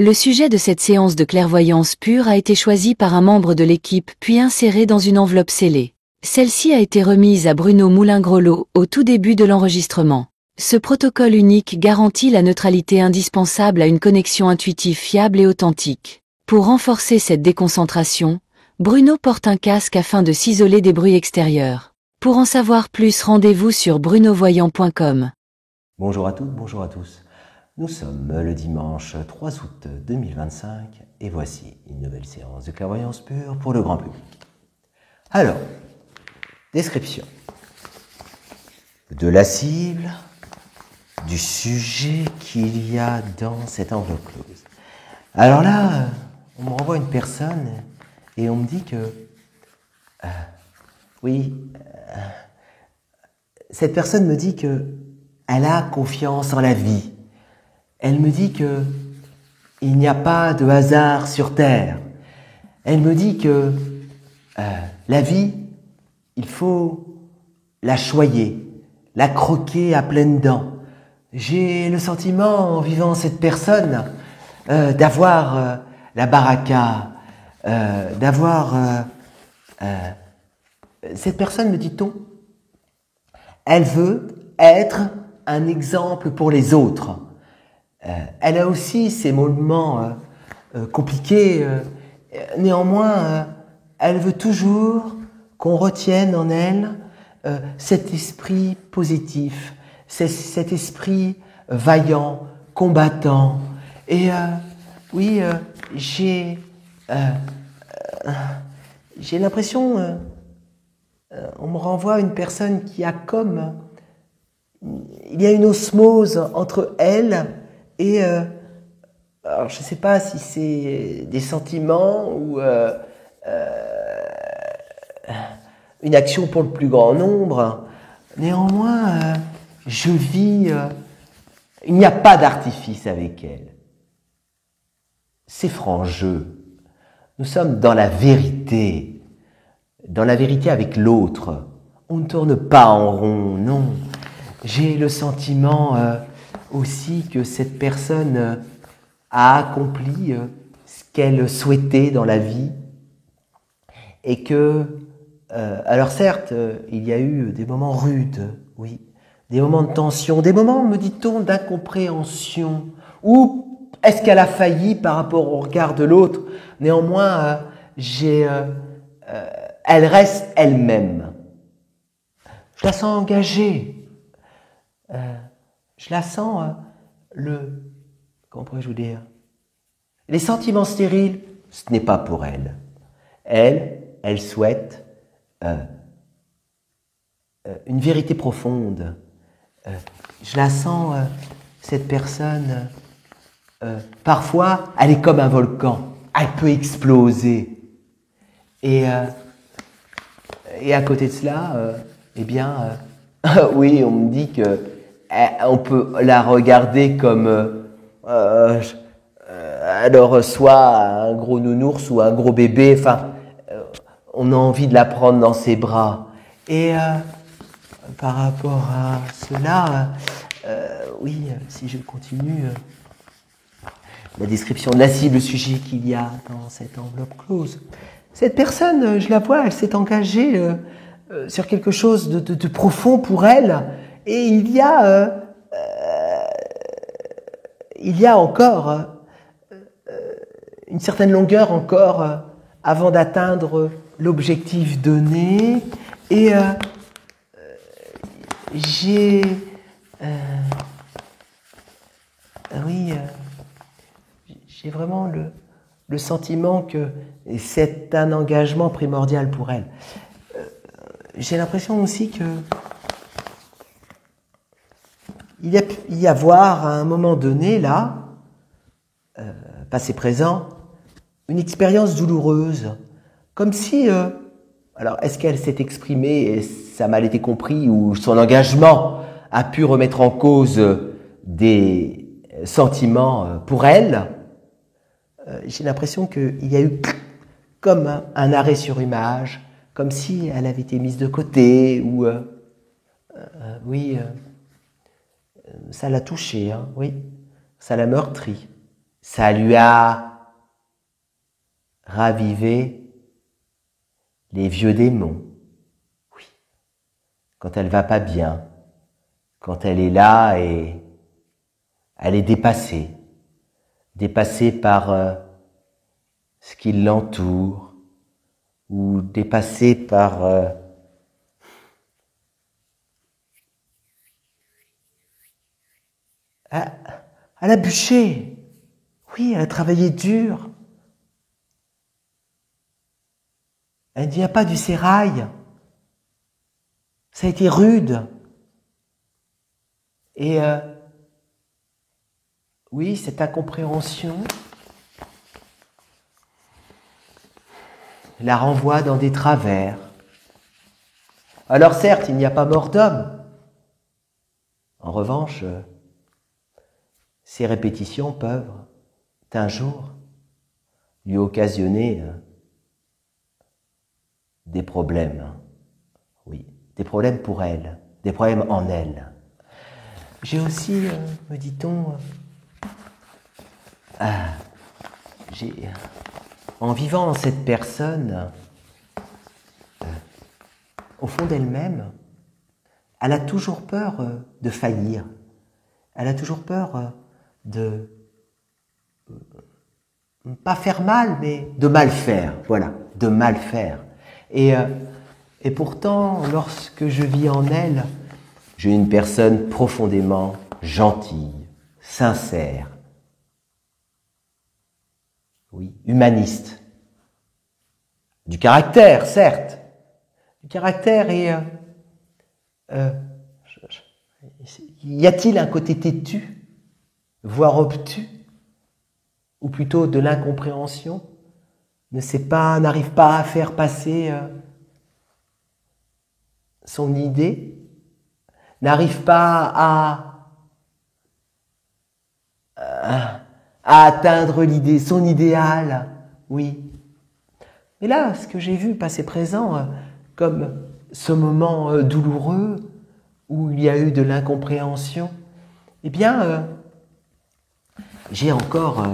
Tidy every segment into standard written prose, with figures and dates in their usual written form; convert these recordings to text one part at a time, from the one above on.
Le sujet de cette séance de clairvoyance pure a été choisi par un membre de l'équipe puis inséré dans une enveloppe scellée. Celle-ci a été remise à Bruno Moulin-Grelot au tout début de l'enregistrement. Ce protocole unique garantit la neutralité indispensable à une connexion intuitive fiable et authentique. Pour renforcer cette déconcentration, Bruno porte un casque afin de s'isoler des bruits extérieurs. Pour en savoir plus, rendez-vous sur brunovoyant.com. Bonjour à toutes, bonjour à tous. Nous sommes le dimanche 3 août 2025 et voici une nouvelle séance de clairvoyance pure pour le grand public. Alors, description de la cible, du sujet qu'il y a dans cette enveloppe close. Alors là, on me renvoie une personne et on me dit que cette personne me dit que elle a confiance en la vie. Elle me dit que il n'y a pas de hasard sur Terre. Elle me dit que la vie, il faut la choyer, la croquer à pleines dents. J'ai le sentiment, en vivant cette personne, d'avoir la baraka, cette personne, me dit-on, elle veut être un exemple pour les autres. Elle a aussi ses moments compliqués. Néanmoins, elle veut toujours qu'on retienne en elle cet esprit positif, cet esprit vaillant, combattant. Et j'ai l'impression, on me renvoie une personne qui a comme... Il y a une osmose entre elle et... alors je ne sais pas si c'est des sentiments ou une action pour le plus grand nombre. Néanmoins, je vis... il n'y a pas d'artifice avec elle. C'est franc jeu. Nous sommes dans la vérité avec l'autre. On ne tourne pas en rond, non. J'ai le sentiment aussi que cette personne a accompli ce qu'elle souhaitait dans la vie et que, alors certes, il y a eu des moments rudes, oui, des moments de tension, des moments, me dit-on, d'incompréhension, ou est-ce qu'elle a failli par rapport au regard de l'autre? Néanmoins, elle reste elle-même. Je la sens engagée. Je la sens, comment pourrais-je vous dire? Les sentiments stériles, ce n'est pas pour elle. Elle souhaite une vérité profonde. Je la sens, cette personne, parfois, elle est comme un volcan. Elle peut exploser. Et à côté de cela, oui, on me dit que on peut la regarder comme alors soit un gros nounours ou un gros bébé, enfin on a envie de la prendre dans ses bras. Et par rapport à cela, si je continue, la description de la cible, le sujet qu'il y a dans cette enveloppe close. Cette personne, je la vois, elle s'est engagée sur quelque chose de profond pour elle, et il y a encore une certaine longueur encore avant d'atteindre l'objectif donné, et j'ai vraiment le sentiment que c'est un engagement primordial pour elle. J'ai l'impression aussi que il y a pu y avoir à un moment donné, là, passé présent, une expérience douloureuse, comme si, alors est-ce qu'elle s'est exprimée et ça a mal été compris, ou son engagement a pu remettre en cause des sentiments pour elle? J'ai l'impression qu'il y a eu comme un arrêt sur image, comme si elle avait été mise de côté, ou ça l'a touchée, hein, oui, ça l'a meurtrie. Ça lui a ravivé les vieux démons. Oui. Quand elle va pas bien, quand elle est là et elle est dépassée par ce qui l'entoure, ou dépassée par elle a bûché. Oui, elle a travaillé dur. Elle ne vient pas du sérail. Ça a été rude. Et oui, cette incompréhension la renvoie dans des travers. Alors certes, il n'y a pas mort d'homme. En revanche, ces répétitions peuvent, un jour, lui occasionner des problèmes. Oui, des problèmes pour elle, des problèmes en elle. J'ai aussi, me dit-on, en vivant en cette personne, au fond d'elle-même, elle a toujours peur de faillir. Elle a toujours peur de pas faire mal, mais de mal faire. Voilà, de mal faire. Et pourtant, lorsque je vis en elle, j'ai une personne profondément gentille, sincère, oui, humaniste. Du caractère, certes. Du caractère et... y a-t-il un côté têtu, voire obtus, ou plutôt de l'incompréhension, n'arrive pas à faire passer son idée, n'arrive pas à atteindre l'idée, son idéal, oui. Mais là, ce que j'ai vu passer présent, comme ce moment douloureux, où il y a eu de l'incompréhension, eh bien, j'ai encore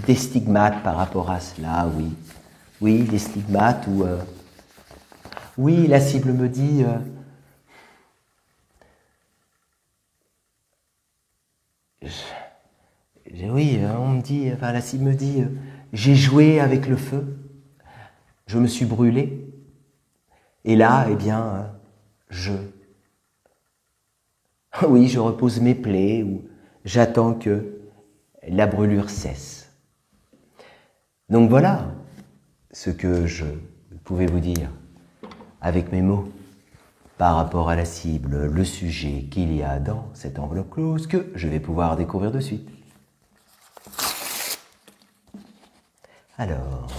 des stigmates par rapport à cela, oui. Oui, des stigmates où, oui, la cible me dit, oui, on me dit, enfin, la cible me dit, j'ai joué avec le feu, je me suis brûlé, et là, eh bien, oui, je repose mes plaies, ou j'attends que la brûlure cesse. Donc voilà ce que je pouvais vous dire avec mes mots par rapport à la cible, le sujet qu'il y a dans cette enveloppe close que je vais pouvoir découvrir de suite. Alors,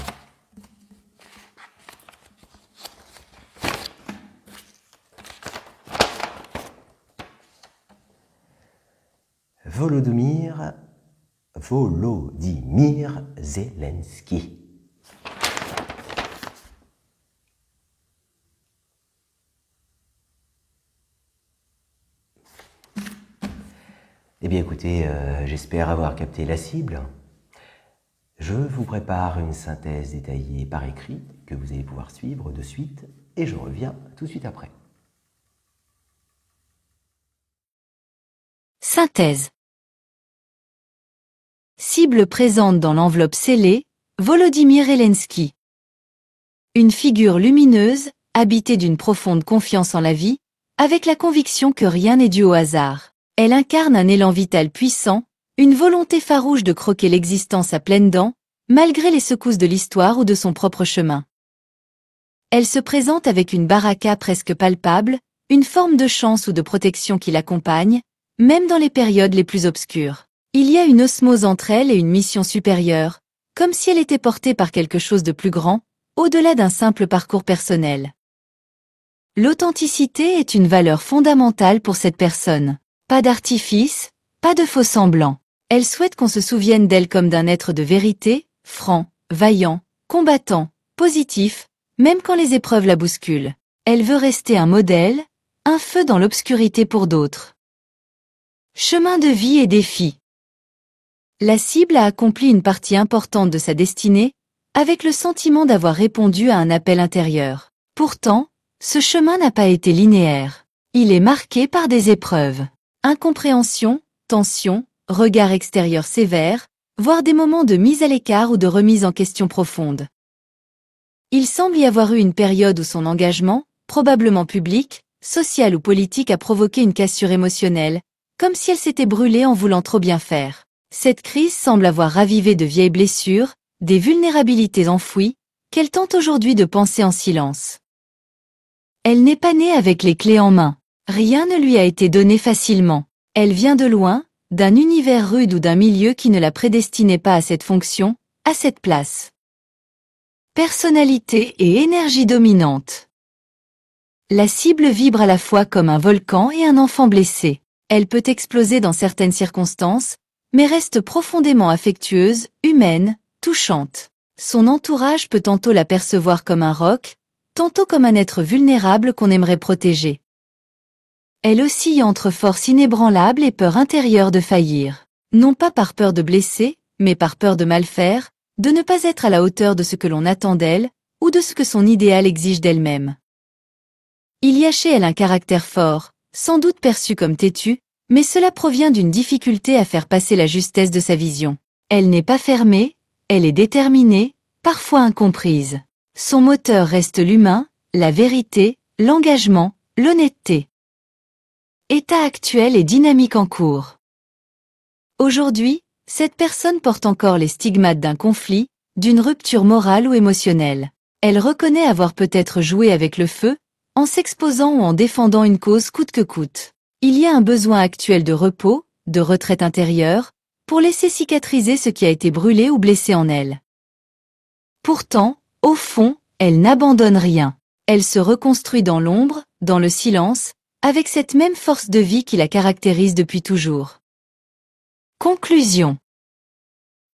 Volodymyr Zelensky. Eh bien écoutez, j'espère avoir capté la cible. Je vous prépare une synthèse détaillée par écrit que vous allez pouvoir suivre de suite et je reviens tout de suite après. Synthèse. Cible présente dans l'enveloppe scellée, Volodymyr Zelensky. Une figure lumineuse, habitée d'une profonde confiance en la vie, avec la conviction que rien n'est dû au hasard. Elle incarne un élan vital puissant, une volonté farouche de croquer l'existence à pleines dents, malgré les secousses de l'histoire ou de son propre chemin. Elle se présente avec une baraka presque palpable, une forme de chance ou de protection qui l'accompagne, même dans les périodes les plus obscures. Il y a une osmose entre elle et une mission supérieure, comme si elle était portée par quelque chose de plus grand, au-delà d'un simple parcours personnel. L'authenticité est une valeur fondamentale pour cette personne. Pas d'artifice, pas de faux semblants. Elle souhaite qu'on se souvienne d'elle comme d'un être de vérité, franc, vaillant, combattant, positif, même quand les épreuves la bousculent. Elle veut rester un modèle, un feu dans l'obscurité pour d'autres. Chemin de vie et défis. La cible a accompli une partie importante de sa destinée, avec le sentiment d'avoir répondu à un appel intérieur. Pourtant, ce chemin n'a pas été linéaire. Il est marqué par des épreuves. Incompréhension, tension, regard extérieur sévère, voire des moments de mise à l'écart ou de remise en question profonde. Il semble y avoir eu une période où son engagement, probablement public, social ou politique, a provoqué une cassure émotionnelle, comme si elle s'était brûlée en voulant trop bien faire. Cette crise semble avoir ravivé de vieilles blessures, des vulnérabilités enfouies, qu'elle tente aujourd'hui de panser en silence. Elle n'est pas née avec les clés en main. Rien ne lui a été donné facilement. Elle vient de loin, d'un univers rude ou d'un milieu qui ne la prédestinait pas à cette fonction, à cette place. Personnalité et énergie dominante. La cible vibre à la fois comme un volcan et un enfant blessé. Elle peut exploser dans certaines circonstances, mais reste profondément affectueuse, humaine, touchante. Son entourage peut tantôt la percevoir comme un roc, tantôt comme un être vulnérable qu'on aimerait protéger. Elle oscille entre force inébranlable et peur intérieure de faillir. Non pas par peur de blesser, mais par peur de mal faire, de ne pas être à la hauteur de ce que l'on attend d'elle, ou de ce que son idéal exige d'elle-même. Il y a chez elle un caractère fort, sans doute perçu comme têtu, mais cela provient d'une difficulté à faire passer la justesse de sa vision. Elle n'est pas fermée, elle est déterminée, parfois incomprise. Son moteur reste l'humain, la vérité, l'engagement, l'honnêteté. État actuel et dynamique en cours. Aujourd'hui, cette personne porte encore les stigmates d'un conflit, d'une rupture morale ou émotionnelle. Elle reconnaît avoir peut-être joué avec le feu, en s'exposant ou en défendant une cause coûte que coûte. Il y a un besoin actuel de repos, de retraite intérieure, pour laisser cicatriser ce qui a été brûlé ou blessé en elle. Pourtant, au fond, elle n'abandonne rien. Elle se reconstruit dans l'ombre, dans le silence, avec cette même force de vie qui la caractérise depuis toujours. Conclusion.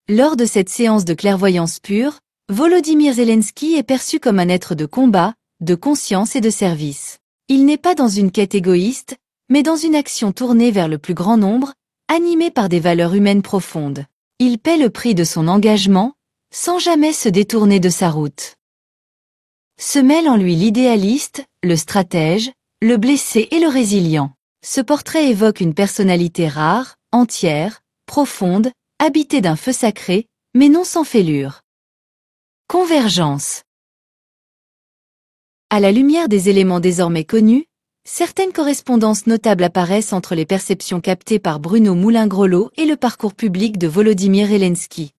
Lors de cette séance de clairvoyance pure, Volodymyr Zelensky est perçu comme un être de combat, de conscience et de service. Il n'est pas dans une quête égoïste, mais dans une action tournée vers le plus grand nombre, animé par des valeurs humaines profondes. Il paie le prix de son engagement, sans jamais se détourner de sa route. Se mêle en lui l'idéaliste, le stratège, le blessé et le résilient. Ce portrait évoque une personnalité rare, entière, profonde, habitée d'un feu sacré, mais non sans fêlure. Convergence. À la lumière des éléments désormais connus, certaines correspondances notables apparaissent entre les perceptions captées par Bruno Moulin-Grelot et le parcours public de Volodymyr Zelensky.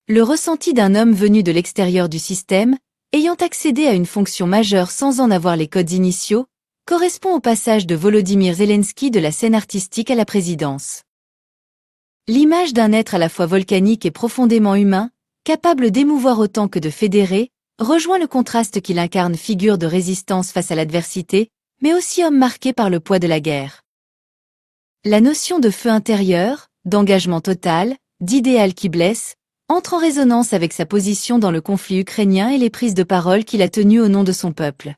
Le ressenti d'un homme venu de l'extérieur du système, ayant accédé à une fonction majeure sans en avoir les codes initiaux, correspond au passage de Volodymyr Zelensky de la scène artistique à la présidence. L'image d'un être à la fois volcanique et profondément humain, capable d'émouvoir autant que de fédérer, rejoint le contraste qu'il incarne, figure de résistance face à l'adversité, mais aussi homme marqué par le poids de la guerre. La notion de feu intérieur, d'engagement total, d'idéal qui blesse, entre en résonance avec sa position dans le conflit ukrainien et les prises de parole qu'il a tenues au nom de son peuple.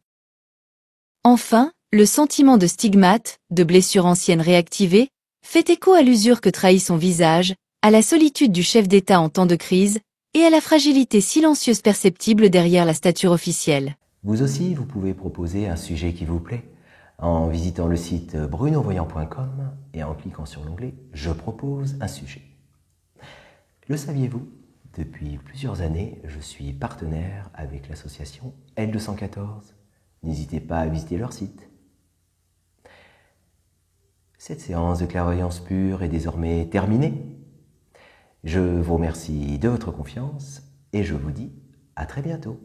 Enfin, le sentiment de stigmate, de blessure ancienne réactivée, fait écho à l'usure que trahit son visage, à la solitude du chef d'État en temps de crise, et à la fragilité silencieuse perceptible derrière la stature officielle. Vous aussi, vous pouvez proposer un sujet qui vous plaît en visitant le site brunovoyant.com et en cliquant sur l'onglet « Je propose un sujet ». Le saviez-vous ? Depuis plusieurs années, je suis partenaire avec l'association L214. N'hésitez pas à visiter leur site. Cette séance de clairvoyance pure est désormais terminée. Je vous remercie de votre confiance et je vous dis à très bientôt.